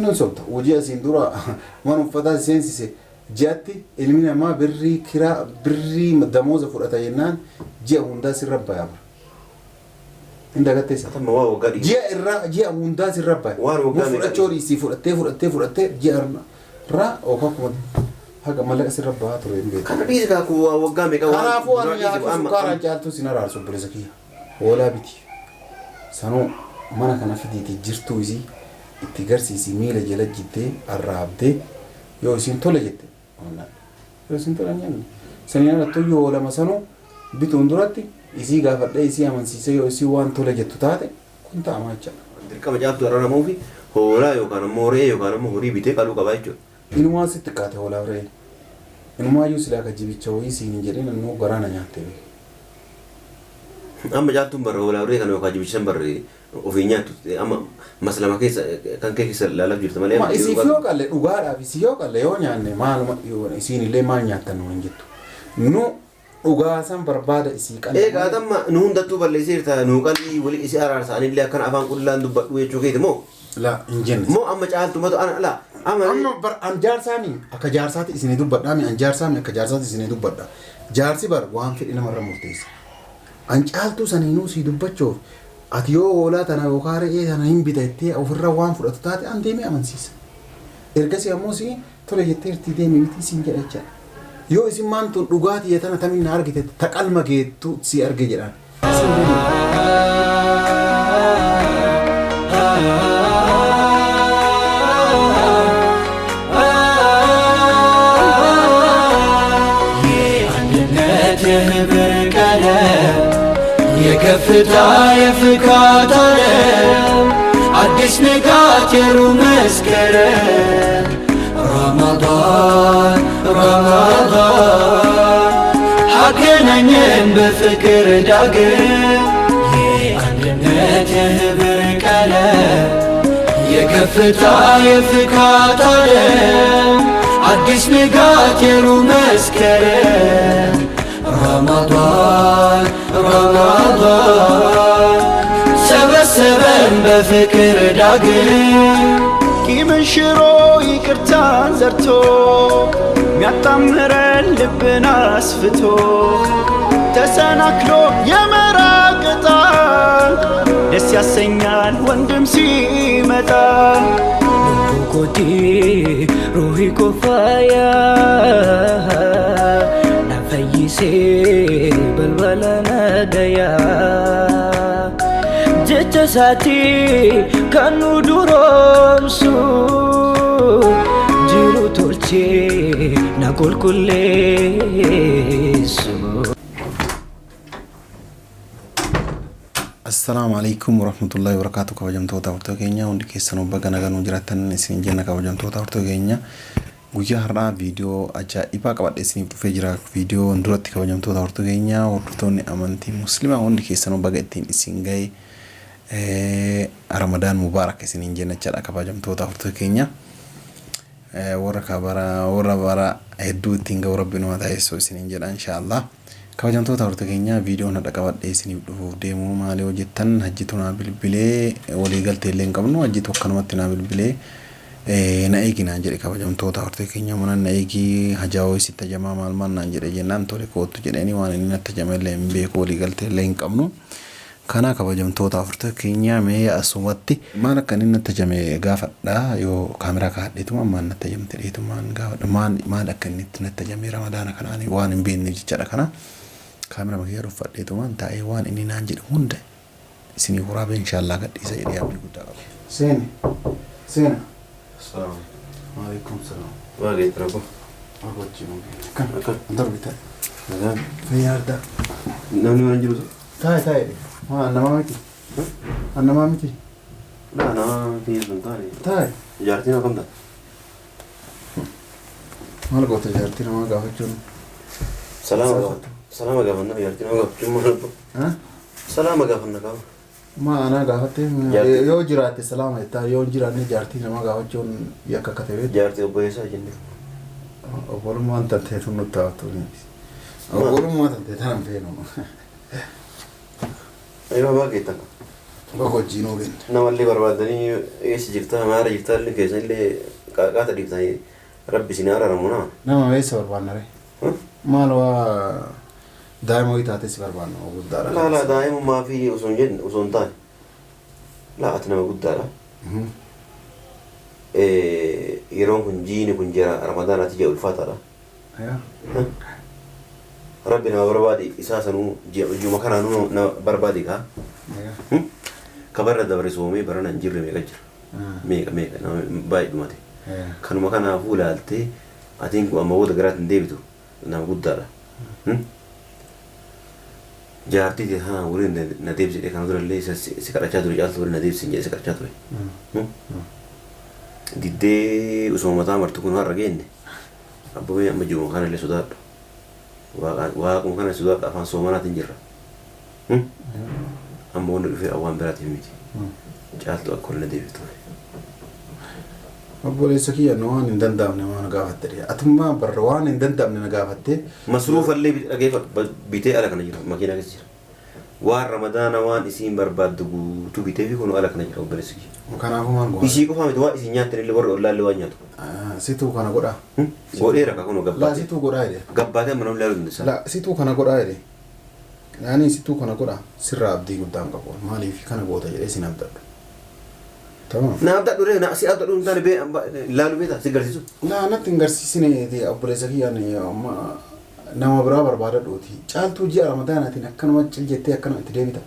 non sobta hojii asiin dura mana uffataa seensise ji'atti ilmi namaa birrii kiraa birrii damooza fudhata jennaan ji'a hundaa sirra bayaa bara. Inda gatteessa. Ji'a hundaa sirra bayaa. Fudhachoo dhiisii fudhattee ji'a irraa ookakuma haga mallaqa sirra bayaa ture hin beeku. Kana dhiisi kaakuu waggaa meeqa waan. Kanaafuu waan nyaatu sukkaaraan caaltuu sin araarsu bilisa kiyya. Hoolaa biti. Sanoo mana kana fidiitii jirtuu isii itti garsiisii miila jala jittee arraabdee yoo isin tole jette. Yoo isin tole nyaanni. Saniin ala tuyyoo lama sanoo bituun duratti isii gaafadhee isii amansiisee yoo isii waan tole jettu taate kun ta'amaa jecha. Dirqama caaltuu irra namuu fi hoolaa yookaan ammoo re'ee yookaan ammoo horii bitee qaluu qabaa jechuudha. Inumaa sitti kaate hoolaa re'ee. Inumaa iyyuu silaa kajibicha wayii siin hin jedhin annoo garaana nyaattee beeku. Amma caaltuun barra hoolaa re'ee kana yookaan jibichaan barree ofii nyaattu amma maslama keessa kan kee keessa ilaalaa jirtu malee. Isiif yoo qalle dhugaadhaaf isii yoo qalle yoo nyaanne maaluma isiin illee maal nyaattan nu hin jettu. Nu dhugaasan barbaada isii qalle. Egaa amma nu hundattuu balleesseerta nu qalbii walii isii araarsan illee akkan afaan qullaan dubbadhu jechuu keeti moo? La hin jenne. Moo amma caaltumatu ana la. Amma bar anjaarsaani akka jaarsaati isinii dubbadhaa mi anjaarsaani akka jaarsaati isinii dubbadha. Jaarsi bar waan fedhi namarra murteessa. An caaltuu saniinuu sii dubbachuuf ati yoo hoolaa tana yookaan re'ee tana hin bitattee ofirra waan fudhatu taate an deemee amansiisa. Ergasii ammoo si tole jettee irti deemee miti siin jedha jecha. Yoo isin maantuun dhugaatii tana tamin na argite taqalma geettu si arge jedhaan. የከፍታ የፍካት ዓለም አዲስ ንጋት የሩህ መስከረም ረመዳን አገናኘን በፍቅር ዳግም የአንድነት የህብር ቀለም የከፍታ የፍካት ዓለም አዲስ ንጋት የሩህ መስከረም ረመዳን ሰበሰበን በፍቅር ዳግም ቂምን ሽሮ ይቅርታን ዘርቶ ሚያጣምረን ልብን አስፍቶ ተሰናክሎ የመራቅጣ ደስ ያሰኛል ወንድም ሲመጣ ኮቲ ሩሂ ኮፋያ ፈይሴ በልበለነ ደያ ጀተሳቲ ከኑ ዱሮምሱ ጅሩ ቶልቼ ናቆልቁሌሱ السلام عليكم ورحمة الله وبركاته كوجمتوتا ورتوغينيا وندي كيسانو بغانغانو جراتن اسين جنة كوجمتوتا ورتوغينيا guyyaa har'aa viidiyoo ajaa'ibaa qabadhee isiniif dhufee jira. Viidiyoo duratti kabajamtoota hortogeenyaa hordoftoonni amantii musliimaa hundi keessanuu baga ittiin isin gahe Ramadan mubaarak isiniin jennachaadha kabajamtoota hortogeenyaa. Warra bara hedduu ittiin gahu rabbiin waa taasisuu isiniin jedha inshaallah. Kabajamtoota hortogeenyaa viidiyoon hadha qabadhee isiniif dhufuuf deemu maali hojjettan hajjitu naa bilbilee waliigaltee illee hin qabnu hajjitu akkanumatti naa bilbilee na eegina jedhe kabajamtoota hortogeenyaa mana na eegii hajaawoo isitti jamaa maal naan jedhe jennaan tole kootu jedhanii waan inni natti jameellee hin beeku waliigaltee illee hin qabnu. Kana kabajamtoota hortogeenyaa mee asumatti maal akka inni natti jame gaafadha yoo kaameraa kaadheetuma maal natti jamte dheetumaan gaafadha maal akka inni natti jame ramadaana kanaan waan hin beekne jechaadha. Kana kaameraa makiyyaa dhuffadheetumaan taa'ee waan inni naan jedhe hunda isinii waraabee inshaallah gadhiisa jedhee abdii guddaa qaba. Seena. Waalaikum salam. Waalaikum. Aku cuma kan antar kita. Kan. Fayarda. Namni waan jiru. Taa'e. Waa nama miti. Nama miti. Nama miti suntaani. Taa'e. Jaartiin akkam ta'a? Maal goota jaartiin nama gaafachuun. Salaama gaafanna jaartiin nama gaafachuun maal? Salaama gaafanna qaba. Ma ana gaafatte yoo jiraate salaama itti yoo jiraanne jaartii nama gaafachuun yakka katebe jaartii obboleessaa jenne obbolummaan tantee tun nutti taatu obbolummaa tantee tan feenu aywa baaqee takka Boqojjiin oogin. namallee barbaadanii eessa jirta maara jirta illee keessa illee qaaqaata dhiibtanii rabbi isin araaramu nama. Nama eessa barbaanna ree? Maal waa daa'ima wayii taates barbaanna guddaadha. Laa daa'imummaa fi osoo hin jenne osoo hin taane laa ati nama guddaadha. Yeroon kun jiini kun jira ramadaanaati jee ulfaataadha. Rabbi nama barbaade isaa sanuu ji'uma kanaanuu nama barbaade kaa. Kabarra dabre soomee barana hin jirre meeqa jira. Meeqa nama baay'ee dhumate. Kanuma kanaafuu ilaaltee atiin kun amma booda garaatti hin deebitu nama guddaadha. Jaartii haa waliin na deebisee kana durallee si kadhachaa ture caaltu waliin na deebisee jedhee si kadhachaa ture. Diddee osoo mataa martu kun har'a geenne abboommee amma jiru kanallee sodaadhu. Waaquma kana sodaadhu afaan soomanaatiin jirra. Amma wanni dhufee waan biraatiif miti. Caaltu akka waliin na deebitu. Obboleessa kiyya waan hin danda'amne waan gaafatte atummaa barra waan hin danda'amne na gaafatte masruufallee dhageeffadhu bitee ala kana jira makiinaa keessa jira. Waan ramadaana waan isiin barbaaddu guutuu bitee fi kun ala kana jira obboleessi kiyya. Kanaafuu maal goona? Isii qofa miti waan isiin nyaattan illee warra ollaallee waan nyaatu. Situu kana godhaa. Godheera ka kun gabbaatee. Laa situu godhaa jedhe. Gabbaatee amma namni laalu dandeessa. Laa situu kana godhaa jedhe. Yaani situu kana godhaa sirraa abdii guddaan qabu maaliif kana goota jedhee sin abdadhu. Tamam. Na abdadhu ree na si abdadhu hin taane bee laalu beeta si garsiisu. Laa natti hin garsiisine obboleessa kiyyaan nama biraa barbaadadhuuti. Caaltuu ji'a ramadaanaatiin akkanuma ciljettee akkana itti deebita.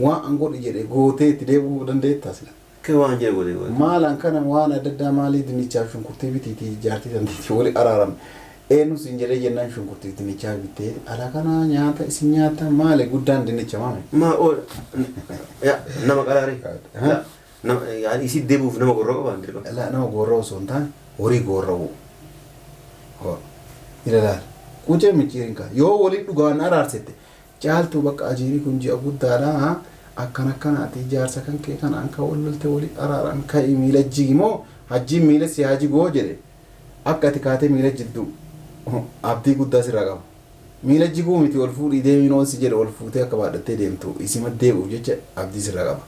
Waan an godhi jedhe gootee itti deebi'uu dandeettaa sila. Kee waan jedhe gootee gootee. Maalaan kana waan adda addaa maalii dinnichaaf shunkurtii bitiitii jaartii dandeetti wali araarame. Eenyu sin jedhee jennaan shunkurtii dinnichaa bittee ala kana nyaata isin nyaata maali guddaan dinnicha maame. Maa oo nama qalaaree. Yaani isi deebuuf nama gorroo qaba hin dirqama. La nama gorroo osoo hin taane horii gorroo. Ilaalaal. Quncee micciirin kaa yoo waliin dhugaan araarsette caaltuu bakka ajiirii kun ji'a guddaadha akkanaatti ijaarsa kan kee kana anka wallolte waliin araaran ka'ii miila jigimoo hajjiin miila si haa jigoo jedhe akka ati kaatee miila jiddu abdii guddaa sirraa qaba. Miila jiguu miti ol fuudhii deemiin si jedhe ol fuutee akka baadhattee deemtu isima deebi'uuf jecha abdii sirraa qaba.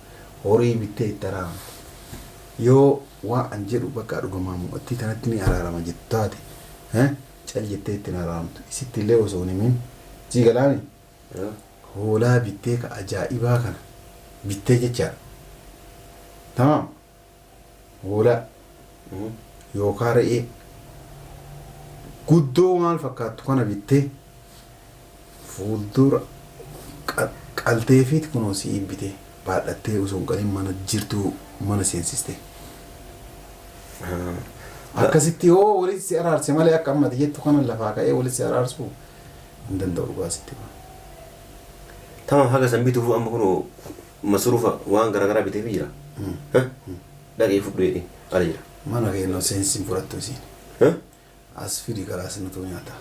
Horii bittee itti araarama. Yoo waan an jedhu bakka dhugamaa mu'attii kanatti ni araarama jettu taate. Cal jettee ittiin araaramtu isitti illee osoo hin himin jiigalaani hoolaa bittee ka ajaa'ibaa kana bittee jechaadha. Tamam hoolaa yookaan re'ee guddoo maal fakkaattu kana bittee fuuldura qalteefiit kunoo si'i bittee baadhattee osoo hin qalin mana jirtu mana seensiste. Akkasitti yoo walitti si araarse malee akka ammati jettu kana lafaa ka'ee walitti si araarsuu hin danda'u dhugaasitti. Tamam haga san bituuf amma kun masruufa waan garaagaraa biteef jira. Dhaqee fudhee ala jira. Mana keenya seensiin fudhattu isiin. As fidi karaa sinatu nyaata.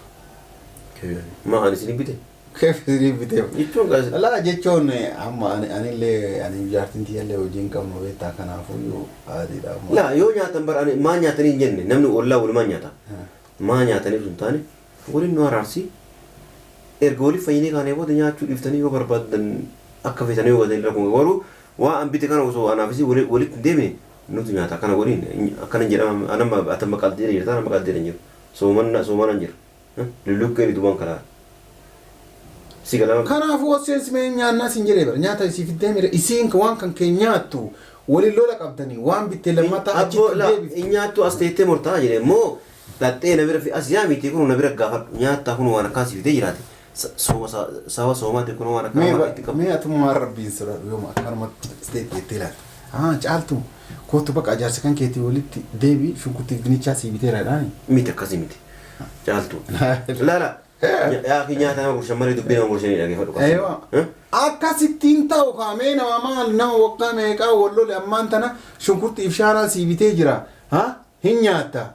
Maa ani isin bite? Keef isin bite. Jechuun gaasi. Laa jechuun amma anillee ani jaartiin tiyyallee hojiin qabnu beektaa kanaafuu adiidha. Laa yoo nyaatan bara maa nyaatanii hin jenne namni ollaa walumaa nyaata. Maa nyaataniif sun taane waliin nu araarsi erga waliif fayyinee kaanee booda nyaachuu dhiiftanii yoo barbaadan akka feetanii yoo gadan rakkoon garuu waa an bite kana osoo anaafis walitti hin deemne nuti nyaata kana waliin akkana jedhama anama atamma qaldeera jirta anama qaldeera hin jiru soomana hin jiru lulluuqqeen duubaan karaa. Kanaafuu hossees mee nyaannaa siin jedhee bara nyaata isii fiddee mire isiin waan kan kee nyaattu waliin lola qabdanii waan bittee lammataa achitti deebiif. Nyaattu as teettee murtaa jedhe immoo dhattee na bira as yaa miti kun na bira gaafadhu nyaattaa kun waan akkaan siifitee jiraate sawa soomaatti kun waan akkaan itti qabu. Mee atummaa rabbiin sodaadhu yooma akkanumatti teettee laata. Caaltu kootu bakka ajaarsa kan keetii walitti deebii shunkurtiif dinichaa siifiteeraadhaan. Miti akkasii miti caaltu. Laala. Yaa fi nyaata nama gurshan malee dubbii nama gurshanii dhageeffadhu. Akkasittiin ta'u kaamee nama maal nama waggaa meeqaa wallole ammaan tana shunkurtiif shaaraa siibitee jira. Hin nyaatta.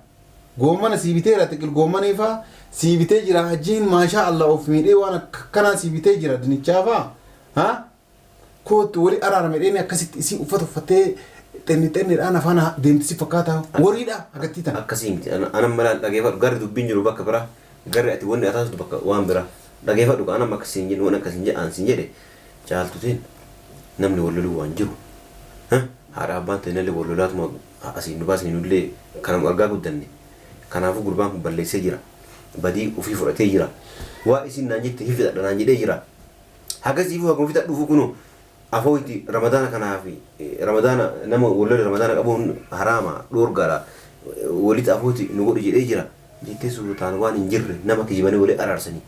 Goommana siibiteera xiqqil goommaniifaa siibitee jira hajjiin maashaa Allah of miidhee waan akkanaa siibitee jira dinichaafaa. Kootu wali araarame dheeni akkasitti isii uffata uffattee xenniidhaan afaan deemtisi fakkaata wariidha agartii tana. Akkasii miti anan malaan dhageeffadhu garri dubbiin jiru bakka biraa. Garri ati wanni ataatu bakka waan biraa dhageeffadhu ka anam akkasiin jedhu waan akkasiin jedhaan siin jedhe caaltutiin namni walloluu waan jiru haadha abbaan ta'inallee wallolaatuma asiin nu baasni nullee kanam argaa guddanne kanaafuu gurbaan kun balleessee jira badii ofii fudhatee jira waa isin naan jette hifidha naan jedhee jira hagasiifuu haguma fita dhufu kunu afooyti ramadaana kanaafi ramadaana nama wallole ramadaana qabuun haraama dhoorgaadha walitti afooyti nu godhu jedhee jira jettee sultaan waan hin jirre nama kijibanii walii araarsanii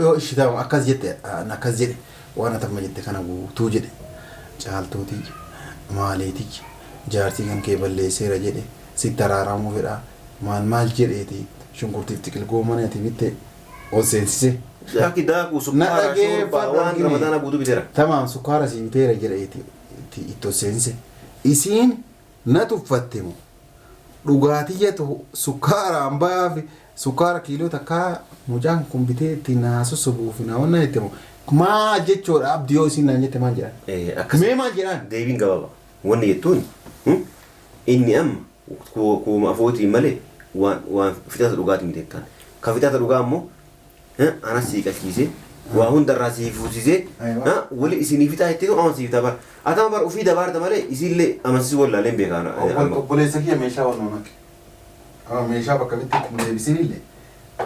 yoo ishitaama akkas jette akkas jedhe waan atamma jette kana guutuu jedhe caaltuutii maaliitii jaartii kan kee balleesseera jedhe sitti araaramuu fedha maal jedheeti shunkurtiif xiqilgoo manati bitte ol seensise Aki daaku sukkaara shorba waan ramadaana guutuu biteera. Tamam sukkaara si biteera jedheeti itti ol seense isiin na tuffattemu dhugaatiyyatu sukkaaraan baafi sukkaara kiiloo takkaa mucaan kun bitee itti naasusubuufi na wanna jettemu maal jechoodha abdiyoo isiin naan jette maal jedhan mee maal jedhan deebiin gabaaba wanni jettuun inni amma kuuma afootii malee waan fixata dhugaatii miteekkaan ka fixata dhugaa ammoo ana siiqachiise waa hundarraa siifuusise wali isinii fixaa jettee amansiifta bara atama bara ufii dabaarta malee isinillee amansiisuu wallaaleen beekaana obboleessa kiyya meeshaa wal nuunake meeshaa bakka bitti deebisinillee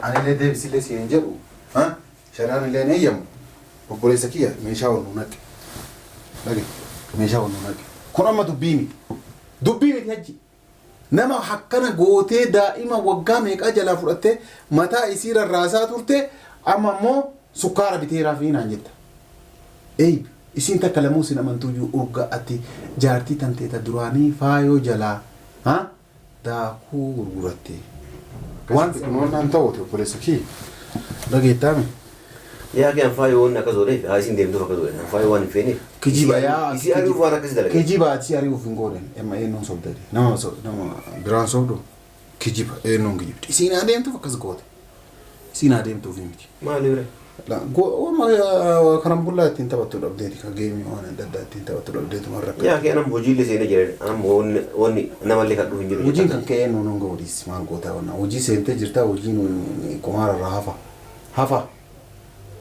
anillee deebisillee siin jedhu sharaan illee ni eeyyamu obboleessa kiyya meeshaa wal nuunake dhage meeshaa wal nuunake kun amma dubbii miti hajji nama hakkana gootee daa'ima waggaa meeqaa jalaa fudhattee mataa isii rarraasaa turte amma immoo sukkaara biteeraa fi naan jetta isin takka lamuu sin amantuyyuu urga ati jaartii tanteeta duraanii faayoo jalaa daakuu gurguratte waan fidhunoonnaan ta'uuti obboleessa kiyya dhageettaame yaa kee faayoo waan akka zoodheef haa isin deemtuuf akka zoodhe faayoo waan hin feeneef kijiba yaa isi ari'uuf waan akkasii dalaga kijiba ati ari'uuf hin goonen amma eenyuun sobdade nama biraan sobdu kijiba eenyuun kijibdi isiin adeemtuuf akkas goote isiin adeemtuuf miti maali bire kanan bullaa ittiin taphattu dhabdeeti ka geemii waan adda addaa ittiin taphattu dhabdeetu marrakka yaa kee anam hojiillee seenee jire anam wanni namallee kadhu hin jiru hojiin kan ka'ee nuun honga waliis maal gootaa wanna hojii seentee jirtaa hojiin kumaararraa hafa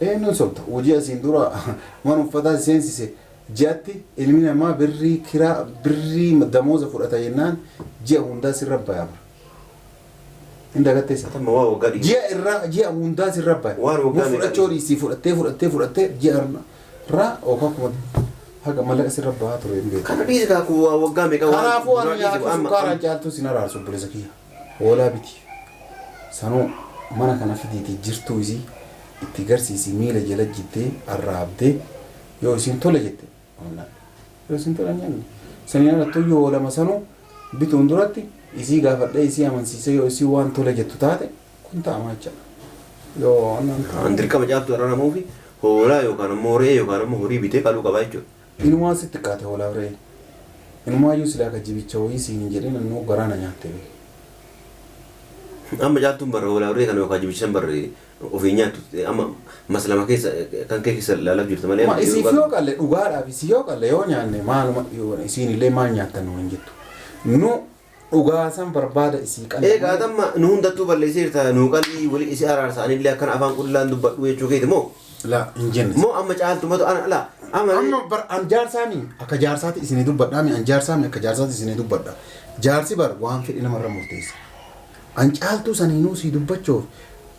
eenyuun sobda hojii asiin dura waan uffataa seensise ji'atti ilmi namaa birrii kiraa birrii damooza fudhata jennaan ji'a hundaa sirra bayaa inda gatteessa atama waa waggaa dhigi ji'a hundaa sirra bayaa waan waggaa fudhachoo dhiisii fudhattee ji'a irraa ookaa kuma haga mallaqa sirra bayaa ture hin beeku kana dhiisi kaa kuwaa waggaa meeqa waan kanaafuu ani nyaatu sukkaaraan caaltuu sin araarsu obboleessa kiyya hoolaa biti sanuu mana kana fidiitii jirtuu isii itti garsiisi miila jala jittee arraabdee yoo isin tole jette yoo isin tola nyaanne saniin alattuu yoo lama sanuu bituun duratti isii gaafadhee isii amansiise yoo isii waan tole jettu taate kun ta'ama jechuudha yoo an dirqama caaltuu irra namuufi hoolaa yookaan ammoo re'ee yookaan ammoo horii bitee qaluu qabaa jechuudha inumaa sitti qaate hoolaa re'ee inumaa iyyuu silaa ka jibicha wayii siin hin jedhin annoo garaana nyaatte amma caaltuun barra hoolaa re'ee kana yookaan jibichan barra ofii nyaattu amma maslama keessa kan kee keessa laalaf jirtu malee isiif yoo qalle dhugaadhaaf isii yoo qalle yoo nyaanne maaluma isiin illee maal nyaattan nuun hin jettu nu dhugaasan barbaada isii qalle eegaa tamma nu hundattuu balleessee jirta nu qalbii wali isii araarsan illee akkana afaan qullaan dubbadhu jechuu keeti moo la hin jenne moo amma caaltumatu ana la amma bar an jaarsaami akka jaarsaati isinii dubbadhaami an jaarsaami akka jaarsaati isinii dubbadha jaarsi bar waan fedhi namarra murteessa an caaltuu saniinuu sii dubbachuuf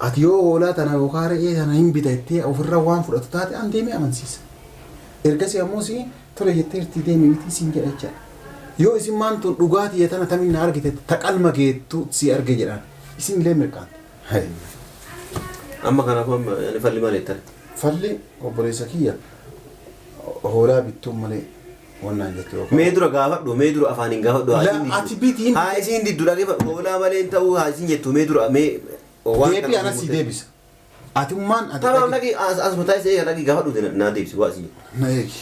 ati yoo hoolaa tana yookaan re'ee tana hin bitattee ofirra waan fudhatu taate an deemee amansiisa ergasii ammoo si tole jettee irti deemee miti siin jedha jechaadha yoo isin maantu dhugaatii tana tamin na argite taqalma geettu si arge jedhaan isin illee mirqaante amma kanaafuu falli maal jettan falli obboleessa kiyya hoolaa bittuun malee wannan jettu mee dura gaafadhu mee dura afaaniin gaafadhu ati bitiin haa isin diddu dhaqee hoolaa malee ta'uu haa isin jettu mee dura mee deebii ana si deebisa ati ummaan ati tamam nagi as mataa isee nagi gaafadhu na deebisi waa isin na eegi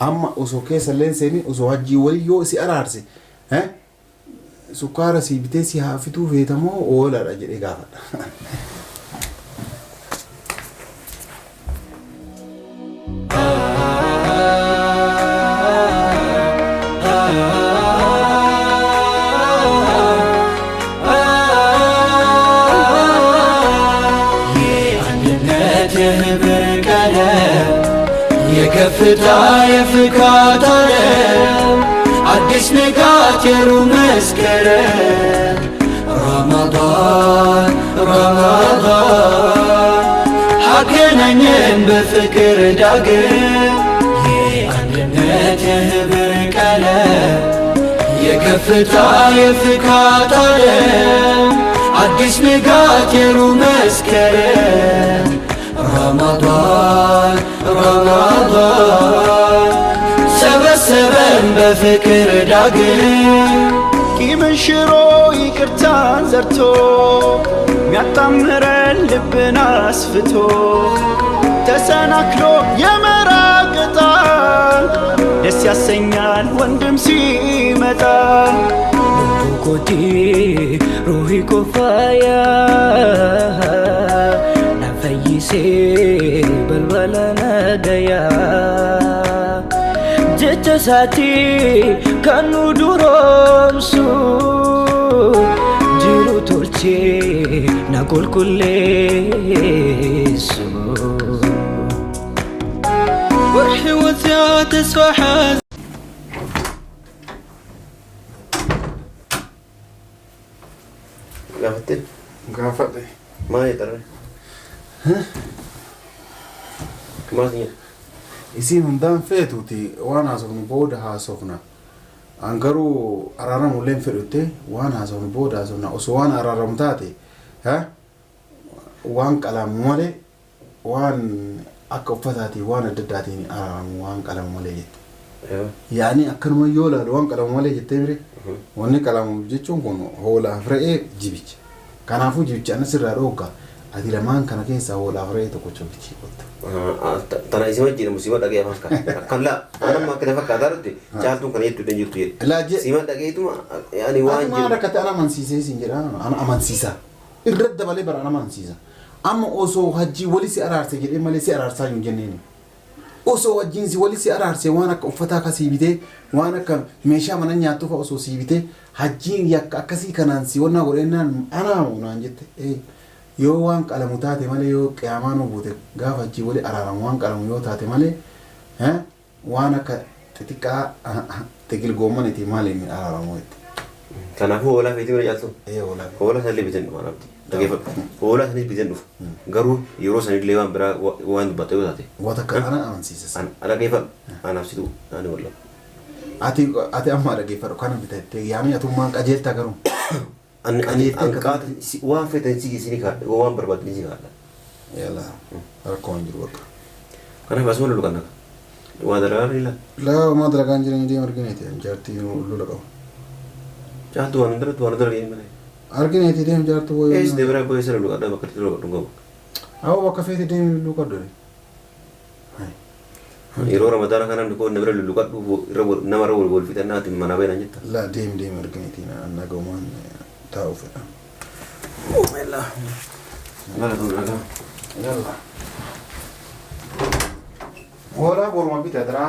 amma osoo keessa leenseeni osoo hajjii walii yoo si araarse sukkaara si bitee si haafituu feetamoo oolaadha jedhee gaafadha የከፍታ የፍካት ዓለም አዲስ ንጋት የሩህ መስከረም ረመዳን ረመዳን አገናኘን በፍቅር ዳግም የአንድነት የህብር ቀለም የከፍታ የፍካት ዓለም አዲስ ንጋት የሩህ መስከረም ረመዳን ረመዳን ሰበሰበን በፍቅር ዳግም ቂምን ሽሮ ይቅርታን ዘርቶ ሚያጣምረን ልብን አስፍቶ ተሰናክሎ የመራቅጣ ደስ ያሰኛል ወንድም ሲመጣ ኮቲ ሩሂ ኮፋያ ናፈይሴ በልበለ ነደያ ጀቸሳቲ ከኑ ዱሮምሱ ጅሩ ቶልቼ ናቆልቁሌሱ ወሕይወት ያ ተስፋ ሓዝ Gaafatteen gaafadhe maal jedhare? Maal jedhe? isiin hundaan feetuuti waan haasofnu booda haasofna an garuu araaramulleen fedhutte waan haasofnu booda haasofna osoo waan araaramu taate waan qalamu malee waan akka uffataatii waan adda addaatiin araaramu waan qalamu malee jette yaani akkanuma yoo laalu waan qalamu malee jettee mire wanni qalamu jechuun kun hoolaaf re'ee jibicha kanaafuu jibicha anas irraa dhooga ati lamaan kana keessaa hoolaaf re'ee tokkocha bichi qotta Tana isi wajjin musima dhagee afaan kan akkalla anamma akka fakkaata irratti caaltuun kana jettu danjirtu jedhe sima dhageetuma yaani waan jiru maal rakkate ana amansiisee siin jedha ana amansiisa irra dabalee bara ana amansiisa amma osoo hajjii wali si araarse jedhee malee si araarsaa hin jenneen osoo wajjin si wali si araarse waan akka uffataa kasii bitee waan akka meeshaa mana nyaattu fa osoo si bitee hajjiin yakka akkasii kanaan si wannaa godhennaan ana naan jette yoo waan qalamu taate malee yoo qiyaamaa nu buute gaafa hajjii wali araaramu waan qalamu yoo taate malee waan akka xixiqqaa tegil goommaniiti maaliin araaramu jetti kanaafuu hoolaa feetii bira caaltu hoolaa sanillee bitan dhufa namti dhageeffadhu hoolaa sanis bitan dhufa garuu yeroo sanillee waan biraa waan dubbatta yoo taate wata akka ana amansiisa dhageeffadhu anaaf situ ani walla ati amma dhageeffadhu kana bitatte yaani atummaan qajeeltaa garuu anqaata waan feetan si gisini kaadha waan barbaadni si kaadha yala rakkoon jiru bakka kanaaf asuma lulu kan naka waan dalagaan ila laa maa dalagaan jiranii deemu argineeti jaartii lula qabu caaltu waan dara deemu malee argineeti deemu jaartuu booyee ees deebiraa booyee sana lulu kadhaa bakka itti lulu kadhu gabu awwa bakka feete deemu lulu kadhu yeroo ramadaana kana namni koon nabira lulu kadhu nama irra wal fixannaati manaa baay'inaan jetta laa deemu argineeti nagahumaan taa'u fedha yalla yalla tun nagaa yalla hoolaa boruma bita dara